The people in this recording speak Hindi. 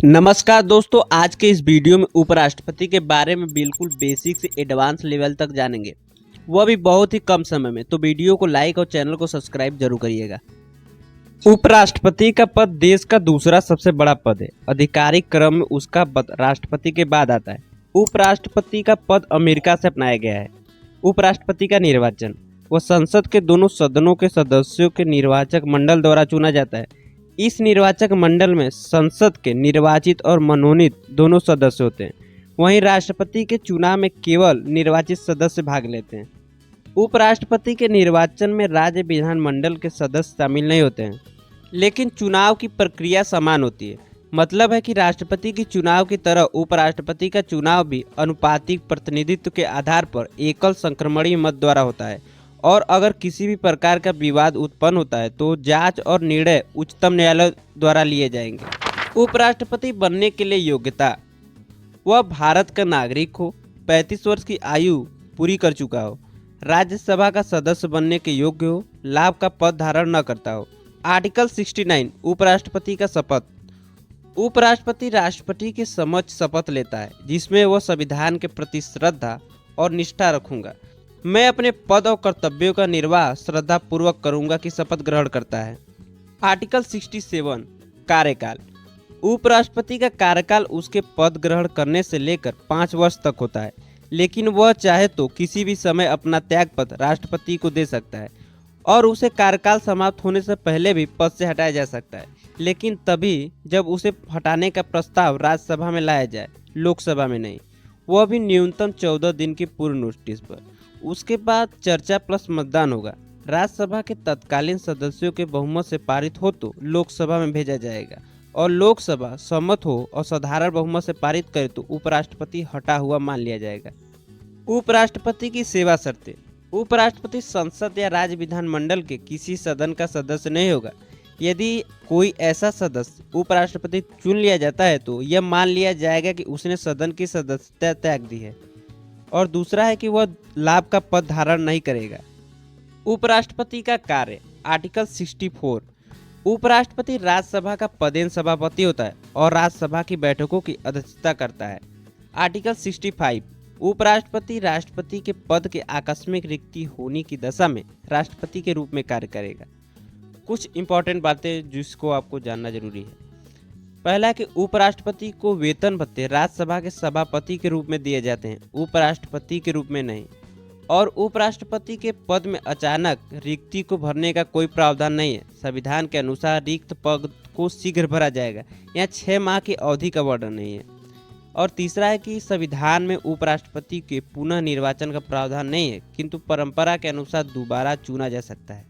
नमस्कार दोस्तों, आज के इस वीडियो में उपराष्ट्रपति के बारे में बिल्कुल बेसिक से एडवांस लेवल तक जानेंगे, वह भी बहुत ही कम समय में। तो वीडियो को लाइक और चैनल को सब्सक्राइब जरूर करिएगा। उपराष्ट्रपति का पद देश का दूसरा सबसे बड़ा पद है। आधिकारिक क्रम में उसका पद राष्ट्रपति के बाद आता है। उपराष्ट्रपति का पद अमेरिका से अपनाया गया है। उपराष्ट्रपति का निर्वाचन वह संसद के दोनों सदनों के सदस्यों के निर्वाचक मंडल द्वारा चुना जाता है। इस निर्वाचक मंडल में संसद के निर्वाचित और मनोनीत दोनों सदस्य होते हैं। वहीं राष्ट्रपति के चुनाव में केवल निर्वाचित सदस्य भाग लेते हैं। उपराष्ट्रपति के निर्वाचन में राज्य विधानमंडल के सदस्य शामिल नहीं होते हैं, लेकिन चुनाव की प्रक्रिया समान होती है। मतलब है कि राष्ट्रपति की चुनाव की तरह उपराष्ट्रपति का चुनाव भी अनुपातिक प्रतिनिधित्व के आधार पर एकल संक्रमणीय मत द्वारा होता है, और अगर किसी भी प्रकार का विवाद उत्पन्न होता है तो जांच और निर्णय उच्चतम न्यायालय द्वारा लिए जाएंगे। उपराष्ट्रपति बनने के लिए योग्यता: वह भारत का नागरिक हो, 35 वर्ष की आयु पूरी कर चुका हो, राज्यसभा का सदस्य बनने के योग्य हो, लाभ का पद धारण न करता हो। आर्टिकल 69 उपराष्ट्रपति का शपथ: उपराष्ट्रपति राष्ट्रपति के समक्ष शपथ लेता है, जिसमें वह संविधान के प्रति श्रद्धा और निष्ठा रखूंगा, मैं अपने पद और कर्तव्यों का निर्वाह श्रद्धा पूर्वक करूंगा की शपथ ग्रहण करता है। आर्टिकल 67 कार्यकाल: उपराष्ट्रपति का कार्यकाल उसके पद ग्रहण करने से लेकर 5 वर्ष तक होता है, लेकिन वह चाहे तो किसी भी समय अपना त्यागपत्र राष्ट्रपति को दे सकता है, और उसे कार्यकाल समाप्त होने से पहले भी पद से हटाया जा सकता है, लेकिन तभी जब उसे हटाने का प्रस्ताव राज्यसभा में लाया जाए, लोकसभा में नहीं। वह भी न्यूनतम 14 दिन की पूर्व नोटिस पर। उसके बाद चर्चा प्लस मतदान होगा। राज्यसभा के तत्कालीन सदस्यों के बहुमत से पारित हो तो लोकसभा में भेजा जाएगा, और लोकसभा सहमत हो और साधारण बहुमत से पारित करे तो उपराष्ट्रपति हटा हुआ मान लिया जाएगा। उपराष्ट्रपति की सेवा शर्तें: उपराष्ट्रपति संसद या राज्य विधानमंडल के किसी सदन का सदस्य नहीं होगा। यदि कोई ऐसा सदस्य उपराष्ट्रपति चुन लिया जाता है तो यह मान लिया जाएगा कि उसने सदन की सदस्यता त्याग दी है। और दूसरा है कि वह लाभ का पद धारण नहीं करेगा। उपराष्ट्रपति का कार्य: आर्टिकल 64 उपराष्ट्रपति राज्यसभा का पदेन सभापति होता है और राज्यसभा की बैठकों की अध्यक्षता करता है। आर्टिकल 65 उपराष्ट्रपति राष्ट्रपति के पद के आकस्मिक रिक्ति होने की दशा में राष्ट्रपति के रूप में कार्य करेगा। कुछ इंपॉर्टेंट बातें जिसको आपको जानना जरूरी है। पहला कि उपराष्ट्रपति को वेतन भत्ते राज्यसभा के सभापति के रूप में दिए जाते हैं, उपराष्ट्रपति के रूप में नहीं। और उपराष्ट्रपति के पद में अचानक रिक्ति को भरने का कोई प्रावधान नहीं है। संविधान के अनुसार रिक्त पद को शीघ्र भरा जाएगा। यहाँ 6 माह की अवधि का वर्णन नहीं है। और तीसरा है कि संविधान में उपराष्ट्रपति के पुनः निर्वाचन का प्रावधान नहीं है, किंतु परंपरा के अनुसार दोबारा चुना जा सकता है।